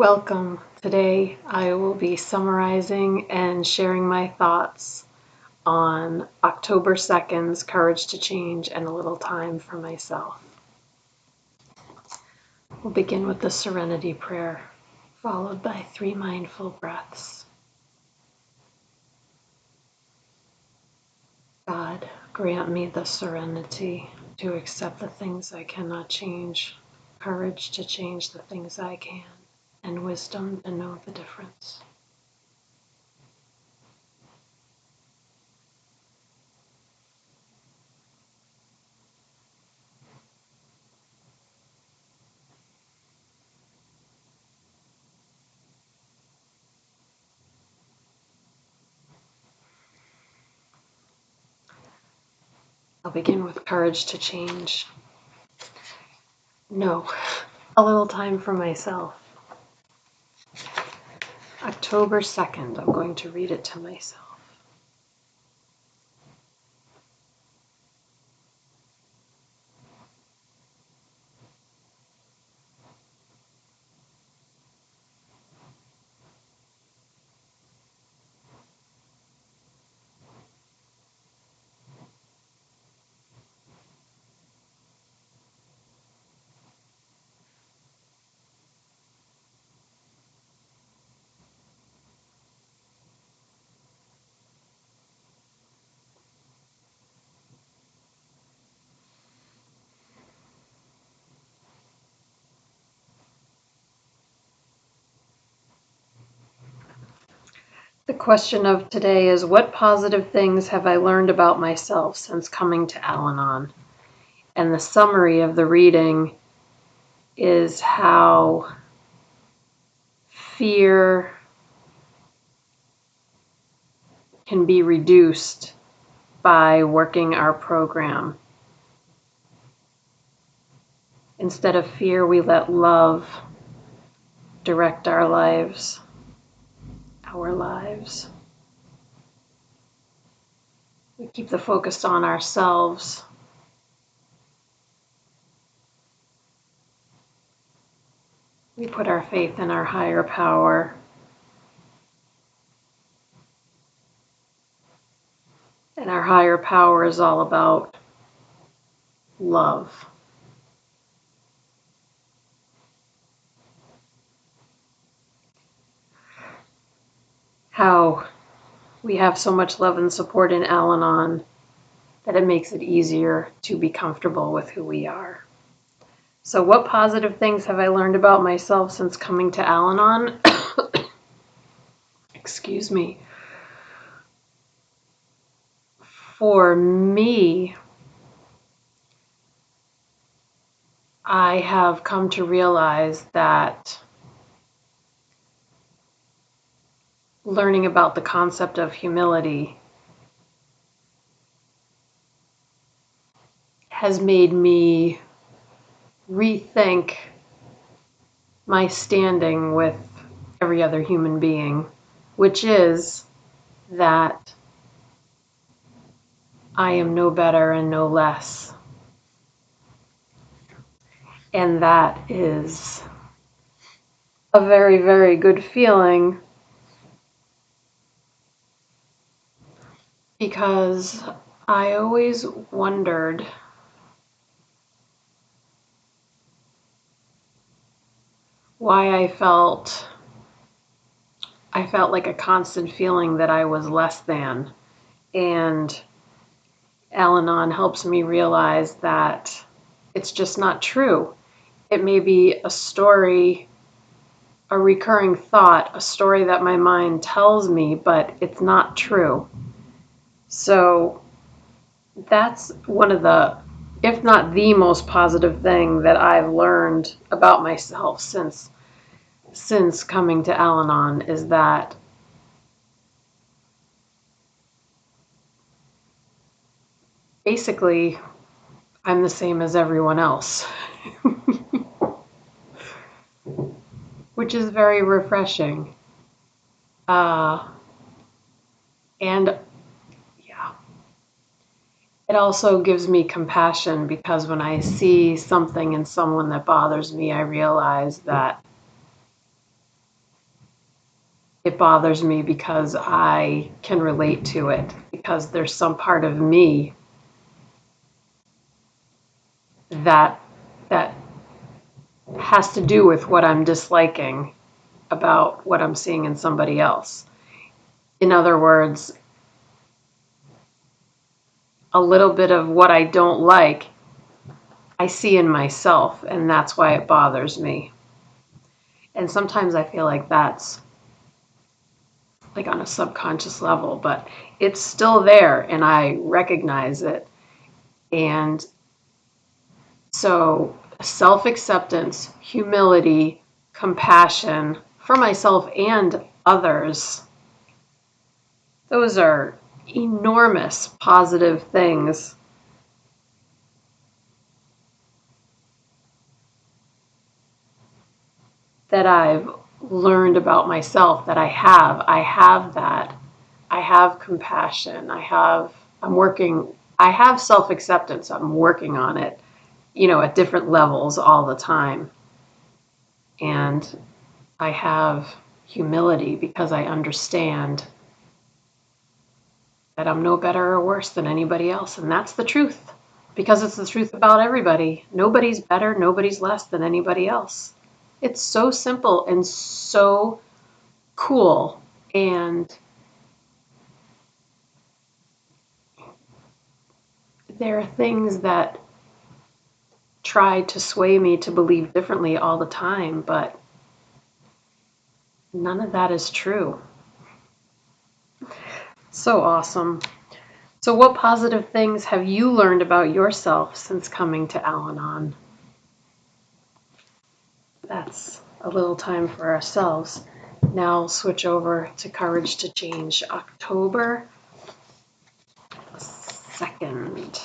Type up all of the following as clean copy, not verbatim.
Welcome. Today I will be summarizing and sharing my thoughts on October 2nd's Courage to Change and a Little Time for Myself. We'll begin with the Serenity Prayer, followed by 3 mindful breaths. God, grant me the serenity to accept the things I cannot change, courage to change the things I can, and wisdom to know the difference. I'll begin with courage to change. No, a little time for myself. October 2nd, I'm going to read it to myself. The question of today is, what positive things have I learned about myself since coming to Al-Anon? And the summary of the reading is how fear can be reduced by working our program. Instead of fear, we let love direct our lives. We keep the focus on ourselves. We put our faith in our higher power. And our higher power is all about love. How we have so much love and support in Al-Anon that it makes it easier to be comfortable with who we are. So what positive things have I learned about myself since coming to Al-Anon? Excuse me. For me, I have come to realize that learning about the concept of humility has made me rethink my standing with every other human being, which is that I am no better and no less. And that is a very, very good feeling, because I always wondered why I felt like a constant feeling that I was less than. And Al-Anon helps me realize that it's just not true. It may be a story, a recurring thought, a story that my mind tells me, but it's not true. So that's one of the, if not the most positive thing that I've learned about myself since coming to Al-Anon, is that basically I'm the same as everyone else, which is very refreshing. And yeah, it also gives me compassion, because when I see something in someone that bothers me, I realize that it bothers me because I can relate to it, because there's some part of me that that has to do with what I'm disliking about what I'm seeing in somebody else. In other words, a little bit of what I don't like, I see in myself, and that's why it bothers me. And sometimes I feel like that's like on a subconscious level, but it's still there and I recognize it. And so self acceptance, humility, compassion for myself and others, those are enormous positive things that I've learned about myself that I have. I have that. I have compassion. I have self acceptance. I'm working on it, at different levels all the time. And I have humility because I understand that I'm no better or worse than anybody else. And that's the truth, because it's the truth about everybody. Nobody's better, nobody's less than anybody else. It's so simple and so cool. And there are things that try to sway me to believe differently all the time, but none of that is true. So awesome. So, what positive things have you learned about yourself since coming to Al Anon? That's a little time for ourselves. Now I'll switch over to Courage to Change, October 2nd.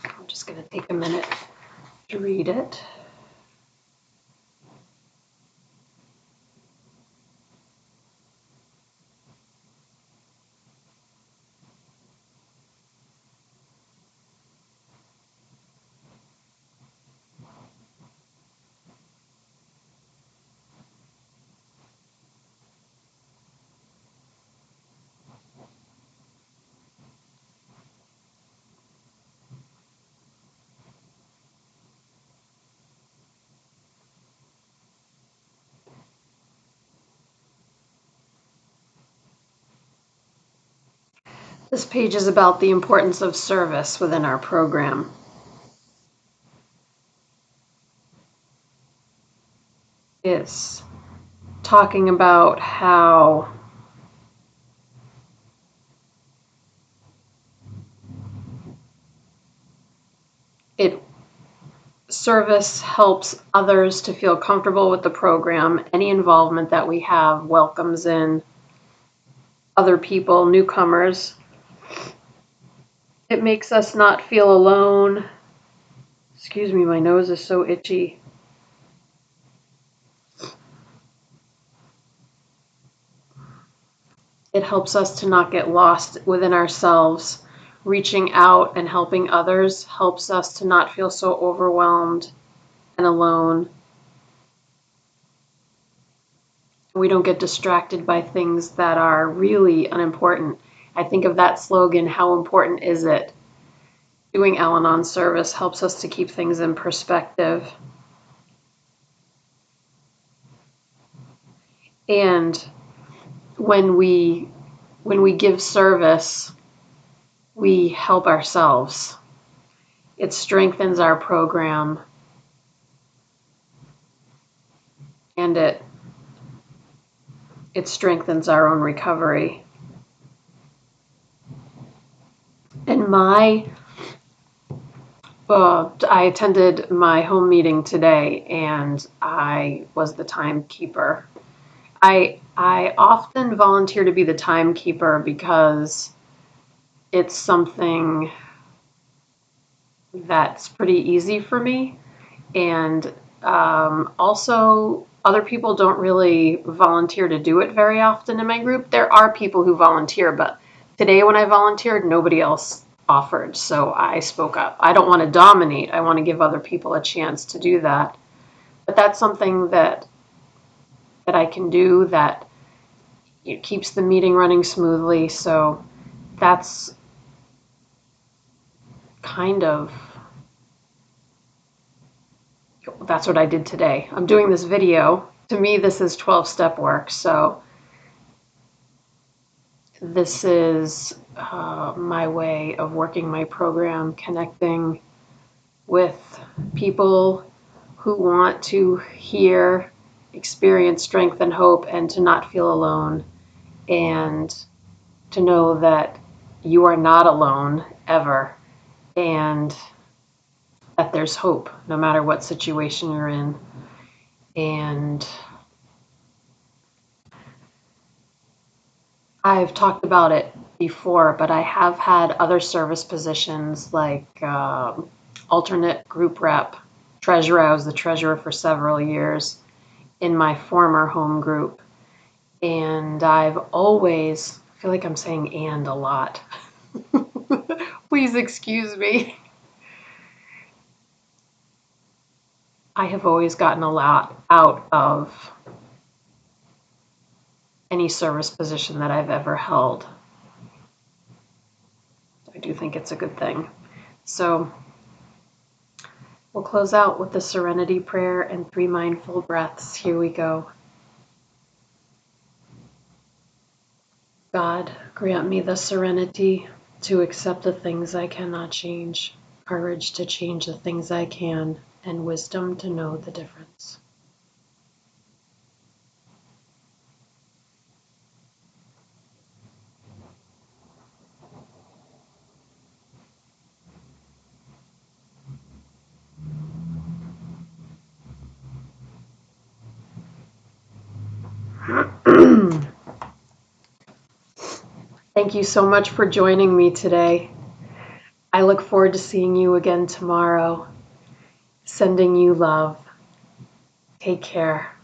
I'm just going to take a minute to read it. This page is about the importance of service within our program. It's talking about how it service helps others to feel comfortable with the program. Any involvement that we have welcomes in other people, newcomers. It makes us not feel alone. Excuse me, my nose is so itchy. It helps us to not get lost within ourselves. Reaching out and helping others helps us to not feel so overwhelmed and alone. We don't get distracted by things that are really unimportant. I think of that slogan, how important is it? Doing Al-Anon service helps us to keep things in perspective. And when we give service, we help ourselves. It strengthens our program, and it strengthens our own recovery. And I attended my home meeting today, and I was the timekeeper. I often volunteer to be the timekeeper because it's something that's pretty easy for me. And also, other people don't really volunteer to do it very often in my group. There are people who volunteer, but today when I volunteered, nobody else offered, so I spoke up. I don't want to dominate. I want to give other people a chance to do that. But that's something that that I can do that it keeps the meeting running smoothly. So that's kind of, that's what I did today. I'm doing this video. To me, this is 12-step work. So this is my way of working my program, connecting with people who want to hear, experience strength and hope, and to not feel alone, and to know that you are not alone ever, and that there's hope no matter what situation you're in. And I've talked about it before, but I have had other service positions like alternate group rep, treasurer. I was the treasurer for several years in my former home group. And I've always, I feel like I'm saying and a lot. Please excuse me. I have always gotten a lot out of any service position that I've ever held. I do think it's a good thing. So we'll close out with the serenity prayer and 3 mindful breaths. Here we go. God, grant me the serenity to accept the things I cannot change, courage to change the things I can, and wisdom to know the difference. Thank you so much for joining me today. I look forward to seeing you again tomorrow. Sending you love. Take care.